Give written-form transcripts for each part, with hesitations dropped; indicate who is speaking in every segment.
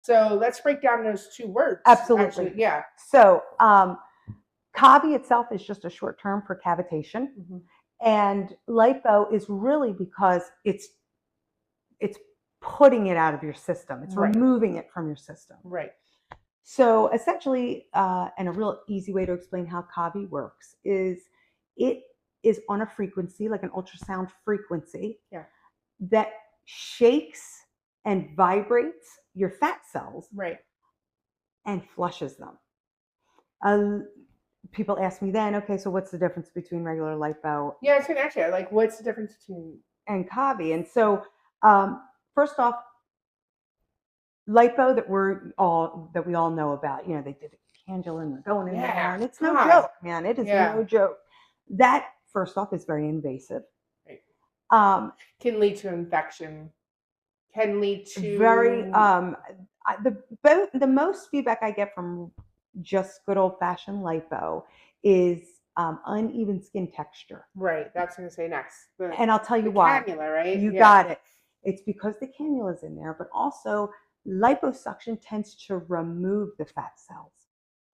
Speaker 1: So let's break down those two words.
Speaker 2: Absolutely.
Speaker 1: Actually, yeah.
Speaker 2: So Cavi itself is just a short term for cavitation.
Speaker 1: Mm-hmm.
Speaker 2: And lipo is really because it's putting it out of your system. It's removing it from your system.
Speaker 1: Right.
Speaker 2: So essentially, and a real easy way to explain how Cavi works is it is on a frequency, like an ultrasound frequency, that shakes and vibrates your fat cells, and flushes them. People ask me then, okay, so what's the difference between regular lipo?
Speaker 1: Yeah, I was gonna ask you, like, what's the difference between
Speaker 2: and Cavi? And so, first off, lipo that we all know about, you know, they did a cannula and they're going in there, and it's no joke, man. It is no joke. That first off is very invasive.
Speaker 1: Right. Can lead to infection. Can lead to
Speaker 2: very the most feedback I get from just good old fashioned lipo is uneven skin texture.
Speaker 1: Right. That's what I'm gonna say next.
Speaker 2: And I'll tell you why.
Speaker 1: Cannula, right?
Speaker 2: You got it. It's because the cannula's in there, but also liposuction tends to remove the fat cells.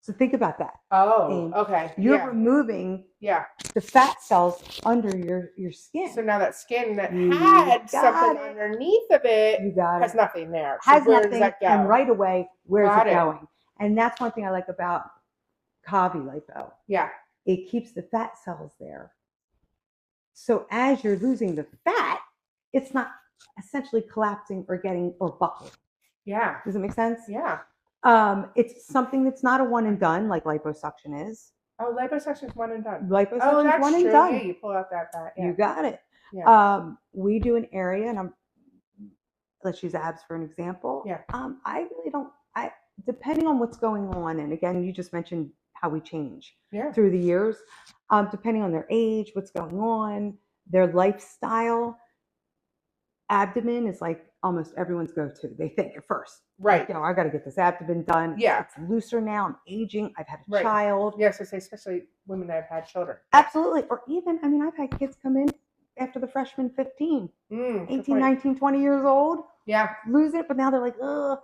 Speaker 2: So think about that.
Speaker 1: Oh, okay.
Speaker 2: You're removing the fat cells under your skin.
Speaker 1: So now that skin that had something underneath of it has nothing there. So
Speaker 2: has
Speaker 1: where
Speaker 2: nothing,
Speaker 1: does that go?
Speaker 2: And right away, where's it going? And that's one thing I like about Cavi lipo.
Speaker 1: Yeah.
Speaker 2: It keeps the fat cells there. So as you're losing the fat, it's not essentially collapsing or buckling.
Speaker 1: Yeah.
Speaker 2: Does it make sense?
Speaker 1: Yeah.
Speaker 2: It's something that's not a one and done like liposuction is.
Speaker 1: Oh, liposuction is one and done.
Speaker 2: Liposuction is one and done.
Speaker 1: Yeah, you pull out that fat. Yeah.
Speaker 2: You got it. Yeah. We do an area, and let's use abs for an example.
Speaker 1: Yeah.
Speaker 2: I really don't. Depending on what's going on, and again, you just mentioned how we change through the years. Depending on their age, what's going on, their lifestyle. Abdomen is like almost everyone's go-to. They think at first,
Speaker 1: right?
Speaker 2: You know, I got to get this abdomen done.
Speaker 1: Yeah,
Speaker 2: it's looser now. I'm aging. I've had a child.
Speaker 1: Yes, I say especially women that have had children.
Speaker 2: Absolutely, or even I mean, I've had kids come in after the freshman 15, 18, 19, 20 years old.
Speaker 1: Yeah,
Speaker 2: lose it, but now they're like, ugh.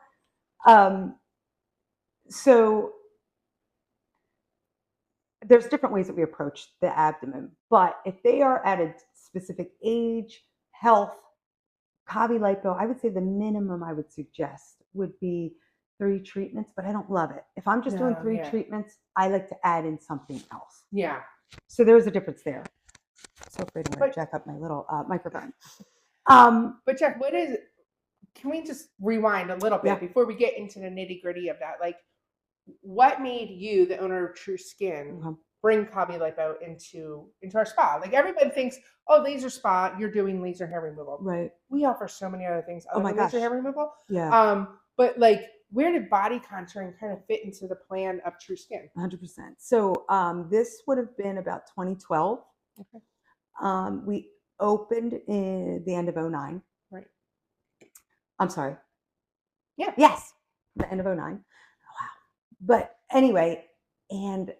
Speaker 2: So there's different ways that we approach the abdomen, but if they are at a specific age, health, Cavi lipo, I would say the minimum I would suggest would be 3 treatments, but I don't love it. If I'm just doing 3 treatments, I like to add in something else.
Speaker 1: Yeah.
Speaker 2: So there's a difference there. So afraid I'm going to jack up my little microphone.
Speaker 1: But Jack, can we just rewind a little bit before we get into the nitty gritty of that? Like, what made you, the owner of True Skin, bring Cavi lipo into our spa? Like, everybody thinks, oh, laser spa, you're doing laser hair removal.
Speaker 2: Right.
Speaker 1: We offer so many other things other than laser hair removal.
Speaker 2: Yeah.
Speaker 1: But like, where did body contouring kind of fit into the plan of True Skin?
Speaker 2: 100%. So this would have been about 2012. Okay. We opened in the end of 2009.
Speaker 1: Right.
Speaker 2: I'm sorry.
Speaker 1: Yeah.
Speaker 2: Yes. The end of 2009. Wow. But anyway, and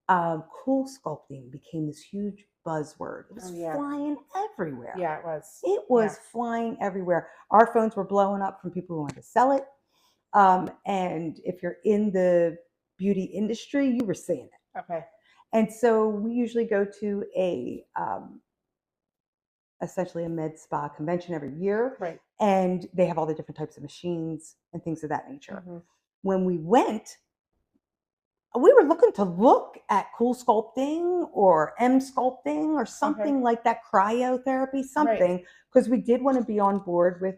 Speaker 2: cool sculpting became this huge buzzword. It was flying everywhere.
Speaker 1: Yeah, it was.
Speaker 2: It was flying everywhere. Our phones were blowing up from people who wanted to sell it. And if you're in the beauty industry, you were seeing it.
Speaker 1: Okay.
Speaker 2: And so we usually go to essentially a med spa convention every year.
Speaker 1: Right.
Speaker 2: And they have all the different types of machines and things of that nature. When we went, we were looking to look at cool sculpting or M sculpting or something like that, cryotherapy, something, because we did want to be on board with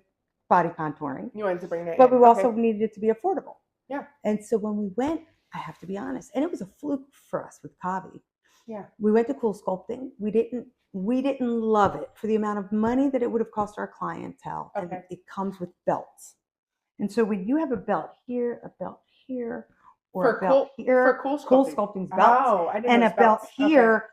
Speaker 2: body contouring.
Speaker 1: You wanted to bring that
Speaker 2: but we also needed it to be affordable.
Speaker 1: Yeah.
Speaker 2: And so when we went, I have to be honest, and it was a fluke for us with Cavi.
Speaker 1: Yeah.
Speaker 2: We went to cool sculpting. We didn't love it for the amount of money that it would have cost our clientele. And it comes with belts. And so when you have a belt here, or a belt here,
Speaker 1: for
Speaker 2: cool sculpting's belts, and a belt here,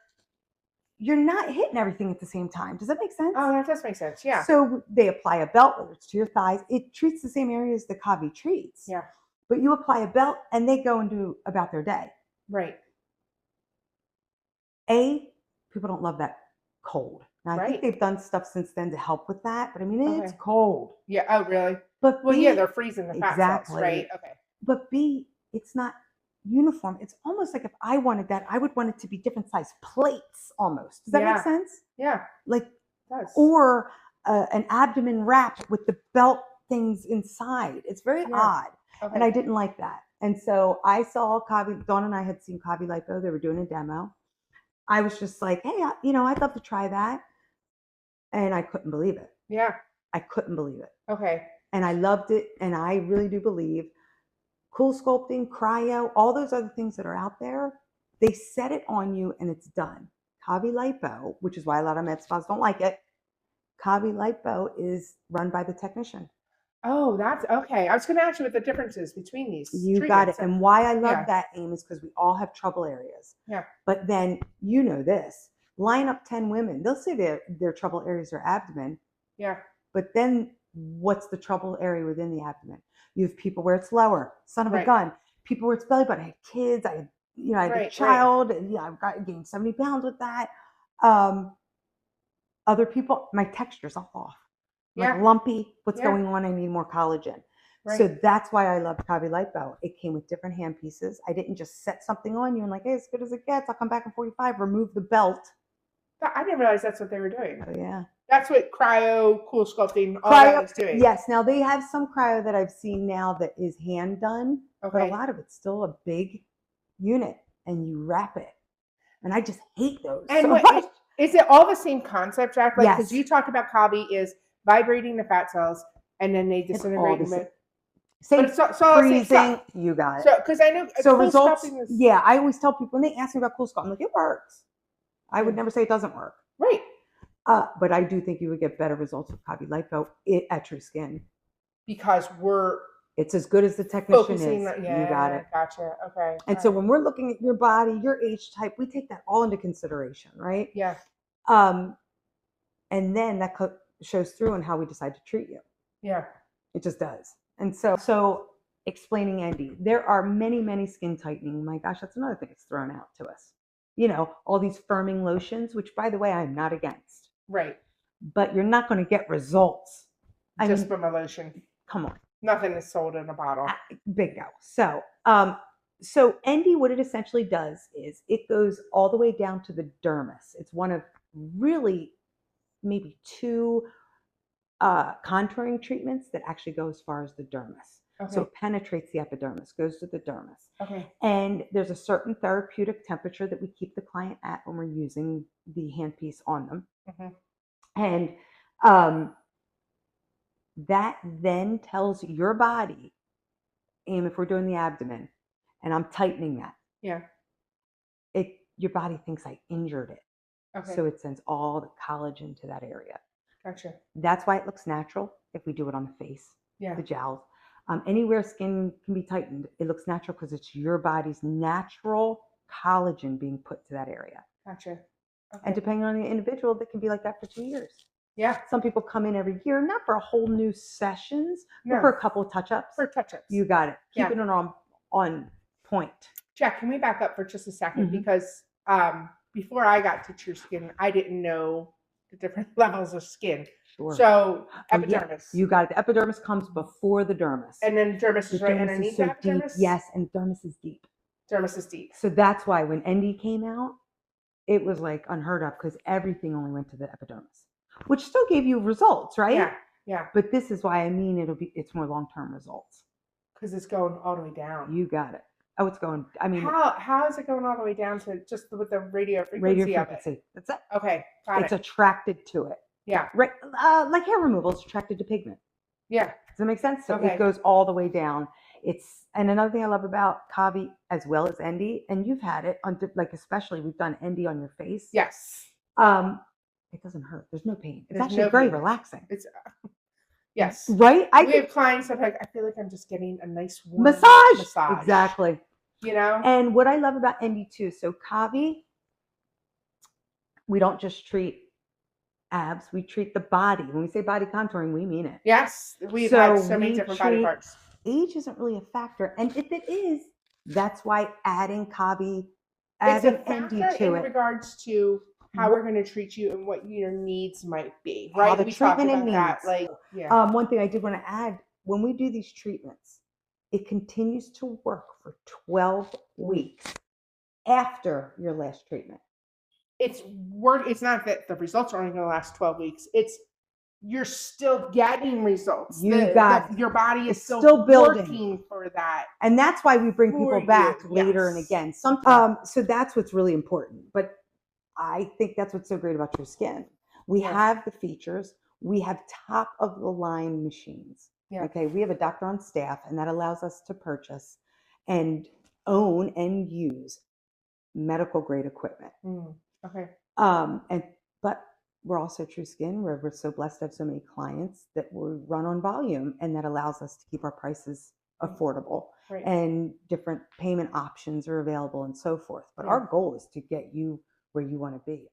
Speaker 2: you're not hitting everything at the same time. Does that make sense?
Speaker 1: Oh, that does make sense. Yeah.
Speaker 2: So they apply a belt, whether it's to your thighs. It treats the same areas the Cavi treats.
Speaker 1: Yeah.
Speaker 2: But you apply a belt and they go and do about their day.
Speaker 1: Right.
Speaker 2: People don't love that cold. Now, I think they've done stuff since then to help with that, but I mean, it's cold.
Speaker 1: Yeah. Oh, really?
Speaker 2: But
Speaker 1: well,
Speaker 2: B,
Speaker 1: yeah, they're freezing the fat cells, right? Okay.
Speaker 2: But B, it's not uniform. It's almost like if I wanted that, I would want it to be different size plates almost. Does that make sense?
Speaker 1: Yeah.
Speaker 2: Like,
Speaker 1: it does.
Speaker 2: Or an abdomen wrap with the belt things inside. It's very odd.
Speaker 1: Okay.
Speaker 2: And I didn't like that. And so I saw Cavi, Dawn and I had seen Cavi Lipo. They were doing a demo. I was just like, hey, I'd love to try that. And I couldn't believe it.
Speaker 1: Yeah.
Speaker 2: I couldn't believe it.
Speaker 1: Okay.
Speaker 2: And I loved it. And I really do believe cool sculpting, cryo, all those other things that are out there, they set it on you and it's done. Cavi Lipo, which is why a lot of med spas don't like it. Cavi Lipo is run by the technician.
Speaker 1: Oh, that's okay. I was going to ask you what the difference is between these.
Speaker 2: You got it. And why I love that, Aim, is because we all have trouble areas.
Speaker 1: Yeah.
Speaker 2: But then, you know this, line up 10 women. They'll say their trouble areas are abdomen.
Speaker 1: Yeah.
Speaker 2: But then what's the trouble area within the abdomen? You have people where it's lower, son of a gun. People where it's belly button. I had kids. I had a child. And, I've gained 70 pounds with that. Other people, my texture's off. Like lumpy. What's going on? I need more collagen. Right. So that's why I love Cavi Lipo. It came with different hand pieces. I didn't just set something on you and like, hey, as good as it gets. I'll come back in 45. Remove the belt.
Speaker 1: I didn't realize that's what they were doing.
Speaker 2: Oh yeah.
Speaker 1: That's what cryo, cool sculpting, all that is doing.
Speaker 2: Yes. Now they have some cryo that I've seen now that is hand done, but a lot of it's still a big unit and you wrap it. And I just hate those.
Speaker 1: And is it all the same concept, Jack? Like, because you talk about Cavi is vibrating the fat cells and then they disintegrate them.
Speaker 2: Same freezing, you got it.
Speaker 1: So, because I know
Speaker 2: cool results. Yeah, I always tell people when they ask me about cool sculpt, I'm like, it works. I would never say it doesn't work.
Speaker 1: Right.
Speaker 2: But I do think you would get better results with Cavi Lipo at True Skin.
Speaker 1: Because
Speaker 2: it's as good as the technician is. You got it.
Speaker 1: Gotcha. Okay.
Speaker 2: And so when we're looking at your body, your age type, we take that all into consideration, right?
Speaker 1: Yeah.
Speaker 2: And then that shows through in how we decide to treat you.
Speaker 1: Yeah.
Speaker 2: It just does. And so explaining Endy, there are many, many skin tightening. My gosh, that's another thing that's thrown out to us. All these firming lotions, which by the way, I'm not against.
Speaker 1: Right.
Speaker 2: But you're not going to get results.
Speaker 1: Just from a lotion.
Speaker 2: Come on.
Speaker 1: Nothing is sold in a bottle.
Speaker 2: Bingo. So Endy, what it essentially does is it goes all the way down to the dermis. It's one of really maybe 2 contouring treatments that actually go as far as the dermis. Okay. So it penetrates the epidermis, goes to the dermis. Okay. And there's a certain therapeutic temperature that we keep the client at when we're using the handpiece on them. Mm-hmm. And that then tells your body, and if we're doing the abdomen and I'm tightening that, your body thinks I injured it. Okay. So it sends all the collagen to that area.
Speaker 1: Gotcha.
Speaker 2: That's why it looks natural if we do it on the face, the jowls. Anywhere skin can be tightened, it looks natural because it's your body's natural collagen being put to that area.
Speaker 1: Gotcha. Okay.
Speaker 2: And depending on the individual, that can be like that for 2 years.
Speaker 1: Yeah.
Speaker 2: Some people come in every year, not for a whole new sessions, but for a couple of touch-ups.
Speaker 1: For touch-ups.
Speaker 2: You got it. Keeping it on point.
Speaker 1: Jack, can we back up for just a second? Mm-hmm. Because before I got to True Skin, I didn't know the different levels of skin. Sure. So epidermis.
Speaker 2: You got it. The epidermis comes before the dermis.
Speaker 1: And then dermis is right underneath the epidermis?
Speaker 2: Deep. Yes, and dermis is deep.
Speaker 1: Dermis is deep.
Speaker 2: So that's why when Endy came out, it was like unheard of because everything only went to the epidermis, which still gave you results, right?
Speaker 1: Yeah. Yeah.
Speaker 2: But this is why I mean it's more long-term results.
Speaker 1: Because it's going all the way down.
Speaker 2: You got it. Oh, it's going. I mean,
Speaker 1: how is it going all the way down to just with the radio frequency of it?
Speaker 2: That's it.
Speaker 1: Okay, got
Speaker 2: it's attracted to it.
Speaker 1: Yeah.
Speaker 2: Right. Like hair removal is attracted to pigment.
Speaker 1: Yeah.
Speaker 2: Does that make sense? So it goes all the way down. And another thing I love about Cavi as well as Endy, and you've had it on especially we've done Endy on your face.
Speaker 1: Yes.
Speaker 2: It doesn't hurt. There's no pain. It's actually very relaxing.
Speaker 1: It's yes.
Speaker 2: Right?
Speaker 1: We have clients that I feel like I'm just getting a nice warm
Speaker 2: massage. Exactly. And what I love about Endy too, so Cavi, we don't just treat abs, we treat the body. When we say body contouring, we mean it.
Speaker 1: Yes. We've had so many different body parts.
Speaker 2: Age isn't really a factor. And if it is, that's why adding Cavi, adding Endy to
Speaker 1: in regards to how we're going to treat you and what your needs might be, right?
Speaker 2: How the treatment and needs. One thing I did want to add when we do these treatments, it continues to work for 12 weeks after your last treatment.
Speaker 1: It's not that the results are only going to last 12 weeks. It's you're still getting results. Your body is still
Speaker 2: building
Speaker 1: working for that.
Speaker 2: And that's why we bring people back later and again. Sometimes, so that's what's really important. But I think that's what's so great about True Skin. We have the features. We have top of the line machines. Yeah. Okay. We have a doctor on staff, and that allows us to purchase and own and use medical grade equipment.
Speaker 1: Okay.
Speaker 2: But we're also True Skin. We're so blessed to have so many clients that we run on volume, and that allows us to keep our prices affordable. Right. And different payment options are available and so forth. But our goal is to get you where you want to be.